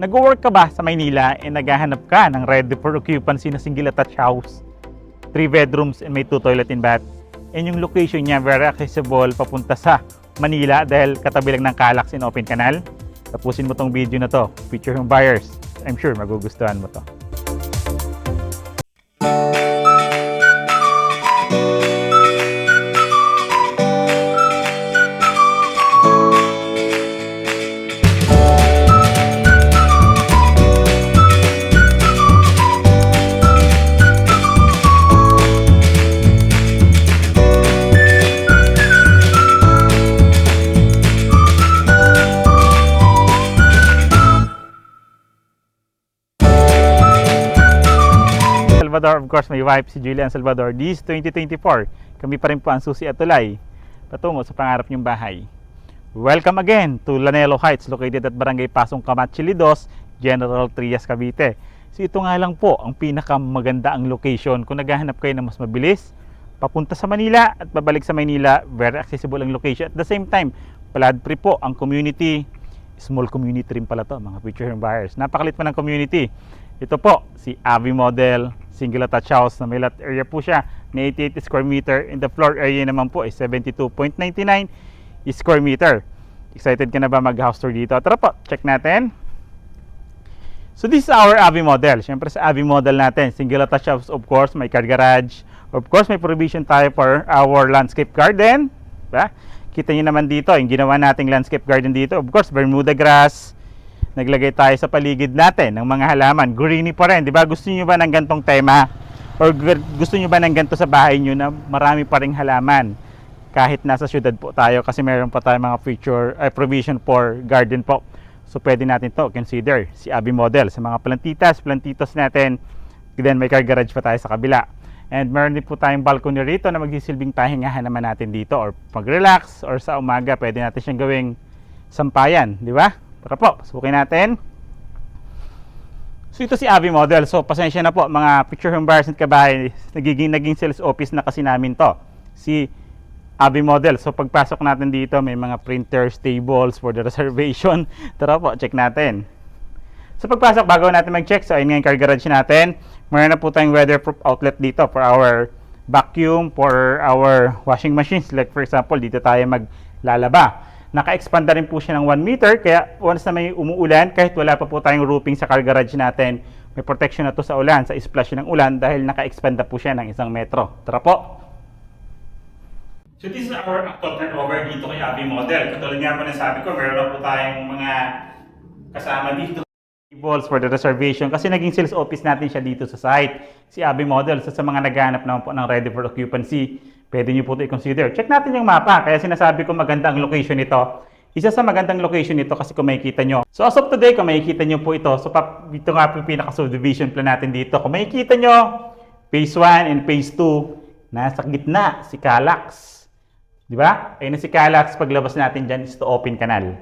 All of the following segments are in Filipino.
Nag-work ka ba sa Maynila and naghahanap ka ng ready for occupancy na single attached house? 3 bedrooms and may 2 toilet and bath. And yung location niya very accessible papunta sa Manila dahil katabi lang ng Calax and Open Canal. Tapusin mo tong video na to. Feature yung buyers. I'm sure magugustuhan mo to. Salvador, of course, my wife si Julian Salvador. This 2024, kami pa rin po ang susi at tulay patungo sa pangarap niyong bahay. Welcome again to Lanelo Heights, located at Barangay Pasong Camac, Chilidos, General Trias, Cavite. So ito nga lang po ang pinakamaganda ang location kung naghahanap kayo ng mas mabilis papunta sa Manila at babalik sa Manila. Very accessible ang location. At the same time, flood-free po ang community. Small community rin pala to, mga future home buyers. Napakalit pa ng community. Ito po, si Avi Model, single attached house na may lot area po siya na 88 square meter and the floor area naman po is 72.99 square meter. Excited ka na ba mag-house tour dito? Tara po, check natin. So this is our Avi Model. Siyempre sa Avi Model natin, single attached house, of course, may car garage. Of course, may provision tayo for our landscape garden. Diba? Kita nyo naman dito, yung ginawa nating landscape garden dito. Of course, Bermuda grass. Naglagay tayo sa paligid natin ng mga halaman. Greeny pa rin, di ba? Gusto niyo ba ng gantong tema? Or gusto niyo ba ng ganto sa bahay niyo na marami pa ring halaman? Kahit nasa syudad po tayo kasi meron pa tayong mga provision for garden po. So pwede natin to consider si Avi Model sa mga plantitos natin. Then may car garage pa tayo sa kabila. And meron din po tayong balcony rito na magsisilbing pahingahan naman natin dito or mag-relax or sa umaga pwede natin siyang gawing sampayan, di ba? Tara po, subukin natin. So ito si Avi Model. So pasensya na po mga picture home buyers at kabahay, naging sales office na kasi namin to. Si Avi Model. So pagpasok natin dito may mga printers, tables for the reservation. Tara po, check natin. So pagpasok, bago natin mag-check, so ayun nga yung car garage natin. Mayroon na po tayong weatherproof outlet dito for our vacuum, for our washing machines. Like for example, dito tayo maglalaba. Naka-expand na rin po siya ng 1 meter, kaya once na may umuulan, kahit wala pa po tayong roofing sa car garage natin, may protection na to sa ulan, sa splash ng ulan, dahil naka-expand na po siya ng 1 metro. Tara po! So this is our actual turnover dito kay Avi Model. Katulad nga po na sabi ko, meron na po tayong mga kasama dito. Tables for the reservation, kasi naging sales office natin siya dito sa site. Si Avi Model, sa mga naghahanap naman po ng ready for occupancy, pwede nyo po ito i-consider. Check natin yung mapa. Kaya sinasabi ko maganda ang location nito. Isa sa magandang location nito kasi kung makikita nyo. So as of today, kung makikita nyo po ito. So dito nga po yung pinaka-subdivision plan natin dito. Kung makikita nyo, phase 1 and phase 2, nasa gitna si Calax. Di ba? Ayun na si Calax. Paglabas natin dyan is to Open Canal.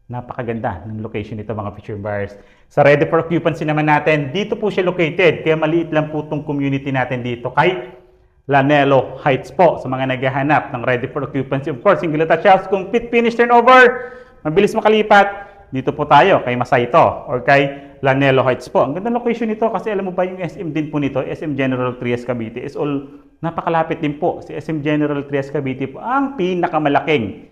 Napakaganda ng location nito mga future buyers. Sa ready for occupancy naman natin, dito po siya located. Kaya maliit lang po itong community natin dito. Kay Lanelo Heights po sa mga naghahanap ng ready for occupancy. Of course, single attached house, complete finish turnover, mabilis makalipat. Dito po tayo kay Masayto or kay Lanelo Heights po. Ang ganda location nito kasi alam mo ba yung SM din po nito, SM General Trias Cavite is all napakalapit din po. Si SM General Trias Cavite po ang pinakamalaking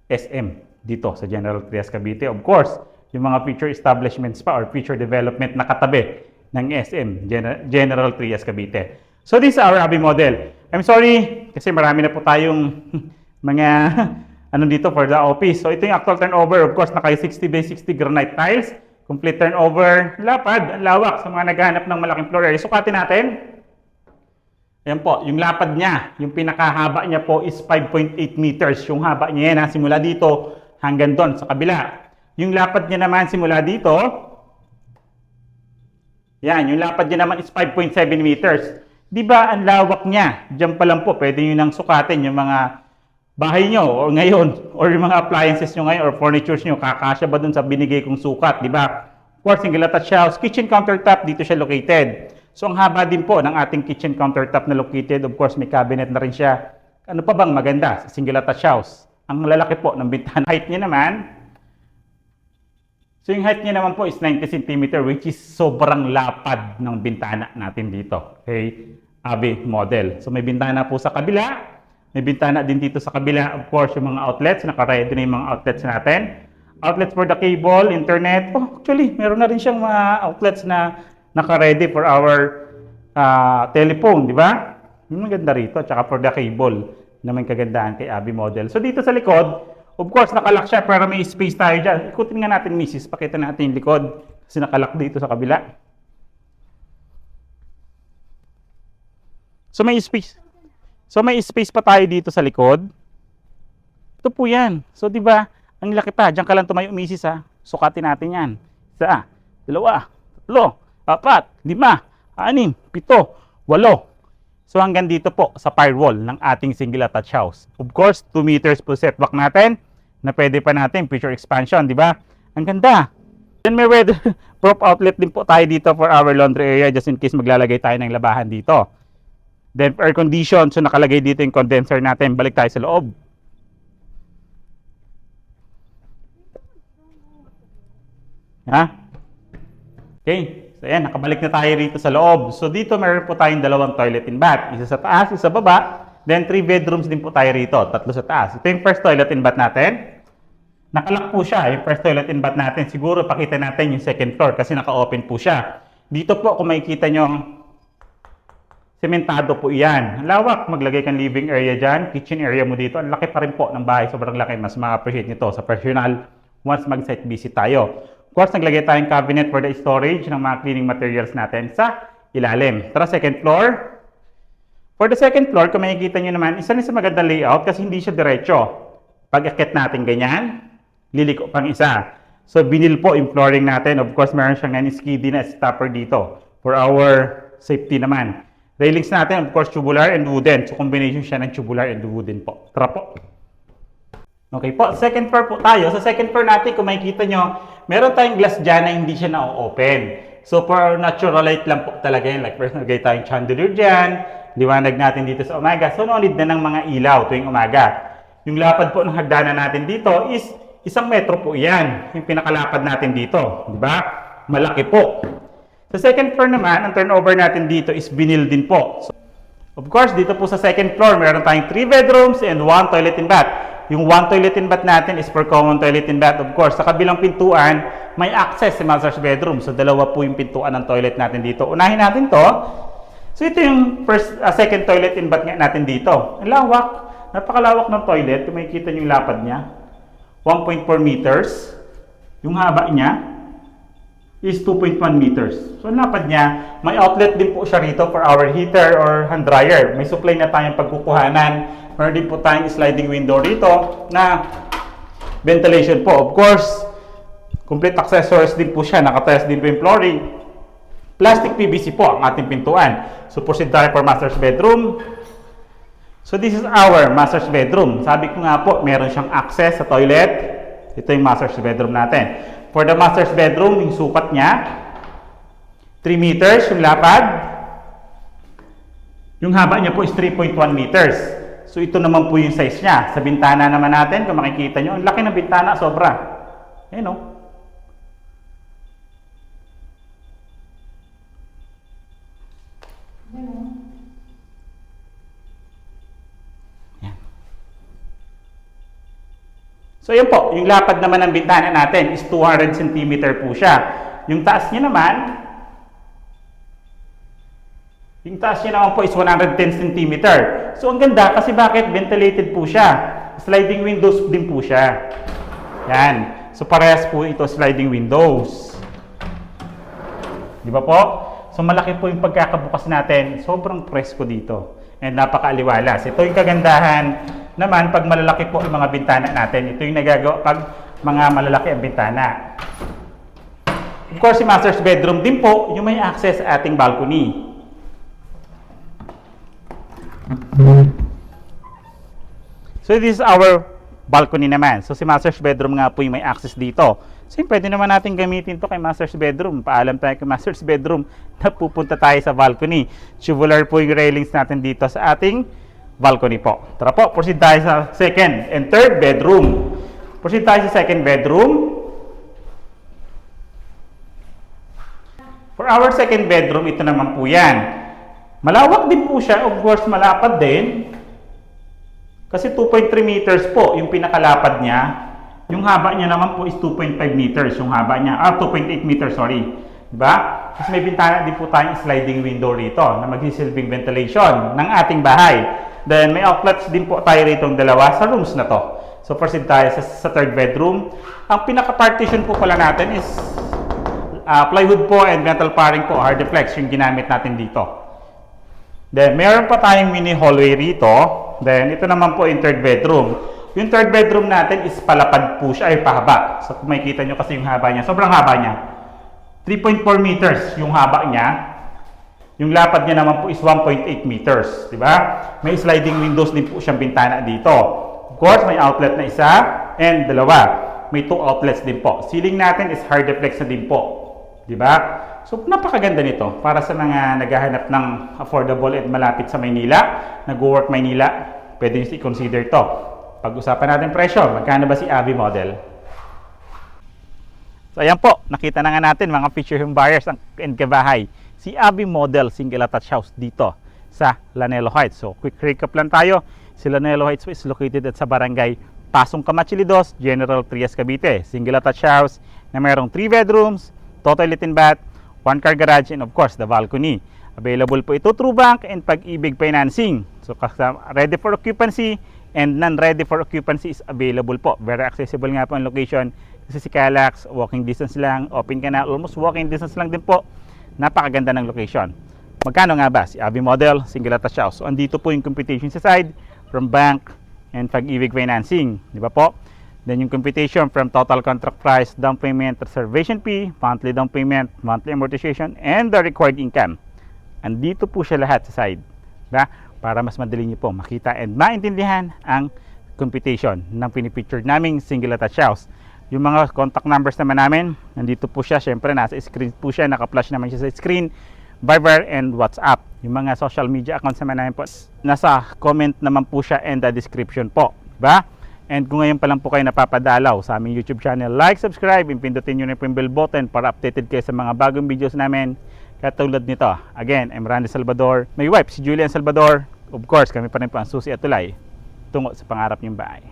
SM dito sa General Trias Cavite. Of course, yung mga future establishments pa or future development na katabi ng SM General Trias Cavite. So this is our Avi Model. I'm sorry kasi marami na po tayong mga ano dito for the office. So ito yung actual turnover. Of course, naka 60 by 60 granite tiles. Complete turnover. Lapad, ang lawak sa mga naghahanap ng malaking floor area. Sukatin natin. Ayan po, yung lapad niya, yung pinakahaba niya po is 5.8 meters. Yung haba niya yan, simula dito hanggang doon sa kabila. Yung lapad niya naman simula dito, yan, yung lapad niya naman is 5.7 meters. Di ba ang lawak niya? Diyan pa lang po, pwede nyo nang sukatin yung mga bahay nyo o ngayon or yung mga appliances nyo ngayon or furnitures nyo. Kakasya ba dun sa binigay kong sukat? Di ba? Of course, single attached house, kitchen countertop, dito siya located. So ang haba din po ng ating kitchen countertop na located. Of course, may cabinet na rin siya. Ano pa bang maganda sa single attached house? Ang lalaki po ng bintana. Height niya naman, So yung height niya naman po is 90 cm, which is sobrang lapad ng bintana natin dito. Okay, Abi model. So may bintana po sa kabila, may bintana din dito sa kabila. Of course, yung mga outlets, naka-ready na yung mga outlets natin. Outlets for the cable, internet. Oh, actually, meron na rin siyang mga outlets na naka-ready for our telephone, di ba? Yung maganda rito, tsaka for the cable na may kagandahan kay Abi model. So dito sa likod, of course, nakalock siya para may space tayo dyan. Ikutin nga natin, misis. Pakita natin yung likod. Kasi nakalock dito sa kabila. So may space. So may space pa tayo dito sa likod. Ito po yan. So di ba, ang laki pa. Diyan ka lang tumayo, misis ha. Sukatin natin yan. 1, 2, 3, 4, 5, 6, 7, 8. So hanggang dito po sa firewall ng ating single attached house. Of course, 2 meters po setback natin na pwede pa natin feature expansion, di ba? Ang ganda. Then may weatherproof outlet din po tayo dito for our laundry area just in case maglalagay tayo ng labahan dito. Then air condition, so nakalagay dito yung condenser natin. Balik tayo sa loob. Ha? Okay. So ayan, nakabalik na tayo rito sa loob. So dito meron po tayong 2 toilet and bath. Isa sa taas, isa sa baba. Then 3 bedrooms din po tayo rito. 3 sa taas. Ito yung first toilet and bath natin. Nakalock po siya. Yung first toilet and bath natin. Siguro pakita natin yung second floor kasi naka-open po siya. Dito po kung makikita nyo, sementado po yan. Ang lawak. Maglagay kang living area dyan. Kitchen area mo dito. Ang laki pa rin po ng bahay. Sobrang laki. Mas ma-appreciate nyo to sa personal once mag-site visit tayo. Of course, naglagay tayong cabinet for the storage ng mga cleaning materials natin sa ilalim. Tara, second floor. For the second floor, kung makikita nyo naman, isa sa magandang layout kasi hindi siya diretso. Pag akit natin ganyan, liliko pang isa. So, binil po yung flooring natin. Of course, meron siyang skiddy na stopper dito for our safety naman. Railings natin, of course, tubular and wooden. So, combination siya ng tubular and wooden po. Tara po. Okay po, second floor po tayo. Sa second floor natin, kung makikita nyo, meron tayong glass dyan na hindi siya na-open. So, for natural light lang po talaga yun. Like, first, nagay tayong chandelier dyan. Liwanag natin dito sa umaga. So, no need na ng mga ilaw tuwing umaga. Yung lapad po ng hagdanan natin dito is 1 metro po yan. Yung pinakalapad natin dito. Di ba? Malaki po. Sa second floor naman, ang turnover natin dito is vinyl din po. So, of course, dito po sa second floor, meron tayong 3 bedrooms and 1 toilet and bath. Yung 1 toilet and bath natin is for common toilet and bath. Of course, sa kabilang pintuan, may access sa master's bedroom. So, 2 po yung pintuan ng toilet natin dito. Unahin natin to. So, ito yung second toilet and bath natin dito. Ang lawak. Napakalawak ng toilet. Kung makikita nyo yung lapad niya. 1.4 meters. Yung haba niya is 2.1 meters. So, ang lapad niya, may outlet din po siya rito for our heater or hand dryer. May supply na tayong pagkukuhanan. Meron din po tayong sliding window rito na ventilation po. Of course, complete accessories din po siya. Nakatest din po yung flooring. Plastic PVC po ang ating pintuan. So, proceed tayo for master's bedroom. So, this is our master's bedroom. Sabi ko nga po, meron siyang access sa toilet. Ito yung master's bedroom natin. For the master's bedroom, yung sukat niya, 3 meters yung lapad. Yung haba niya po is 3.1 meters. So, ito naman po yung size niya. Sa bintana naman natin, kung makikita nyo, ang laki ng bintana, sobra. Ayan o. So, yun po. Yung lapad naman ng bintana natin is 200 cm po siya. Yung taas niya naman po is 110 cm. So, ang ganda kasi bakit? Ventilated po siya. Sliding windows din po siya. Yan. So, parehas po ito sliding windows. Di ba po? So, malaki po yung pagkakabukas natin. Sobrang presko dito. And napakaaliwalas. Ito yung kagandahan naman pag malalaki po yung mga bintana natin. Ito yung nagagawa pag mga malalaki ang bintana. Of course, yung master's bedroom din po, yung may access sa ating balcony. So, this is our balcony naman. So, si master's bedroom nga po yung may access dito. So, pwede naman natin gamitin to kay master's bedroom. Paalam tayo kay master's bedroom na pupunta tayo sa balcony. Tubular po yung railings natin dito sa ating balcony po. Tara po, proceed tayo sa second and third bedroom. Proceed tayo sa second bedroom. For our second bedroom, ito naman po yan. Malawak din po siya, of course malapad din. Kasi 2.3 meters po yung pinakalapad niya. Yung haba niya naman po is 2.5 meters yung haba niya. 2.8 meters, sorry. Diba? Kasi may bintana din po tayong sliding window rito na magsisilbing ventilation ng ating bahay. Then may outlets din po tayo rito dalawa sa rooms na to. So proceed tayo sa third bedroom. Ang pinaka-partition po pala natin is plywood po and metal paring po, hardflex yung ginamit natin dito. Then, meron pa tayong mini hallway rito. Then, ito naman po yung third bedroom. Yung third bedroom natin is palapad po siya, ay pahaba. So, kung makikita nyo kasi yung haba niya, sobrang haba niya. 3.4 meters yung haba niya. Yung lapad niya naman po is 1.8 meters. Diba? May sliding windows din po siyang bintana dito. Of course, may outlet na isa and dalawa. May 2 outlets din po. Ceiling natin is hardflex na din po. Diba? So, napakaganda nito para sa mga naghahanap ng affordable at malapit sa Maynila, nag-work Maynila, pwede nyo i-consider to. Pag-usapan natin presyo, magkano ba si Abby Model? So, ayan po, nakita na nga natin mga future home buyers and kabahay. Si Abby Model single attached house dito sa Lanelo Heights. So, quick recap lang tayo. Si Lanelo Heights is located at sa barangay Pasong Camachilidos, General Trias, Cavite. Single attached house na mayroong 3 bedrooms, toilet and bath, 1 car garage, and of course, the balcony. Available po ito through bank and Pag-ibig financing. So, ready for occupancy and non-ready for occupancy is available po. Very accessible nga po ang location. Kasi si Calax, walking distance lang, open ka na, almost walking distance lang din po. Napakaganda ng location. Magkano nga ba si Abby Model, single attached house? So, andito po yung computation sa side from bank and Pag-ibig financing. Di ba po? Then yung computation from total contract price, down payment, reservation fee, monthly down payment, monthly amortization, and the required income. Andito po siya lahat sa side. Diba? Para mas madali niyo po makita and maintindihan ang computation ng pinipicture naming single attached house. Yung mga contact numbers naman namin, nandito po siya. Siyempre, nasa screen po siya. Naka-flash naman siya sa screen. Viber and WhatsApp. Yung mga social media accounts naman namin po, nasa comment naman po siya and the description po. Diba? And kung ngayon pa lang po kayo napapadalaw sa aming YouTube channel, like, subscribe, and pindutin nyo na po yung bell button para updated kayo sa mga bagong videos namin katulad nito. Again, I'm Randy Salvador. May wife, si Julian Salvador. Of course, kami pa rin po ang susi at tulay tungo sa pangarap niyong bahay.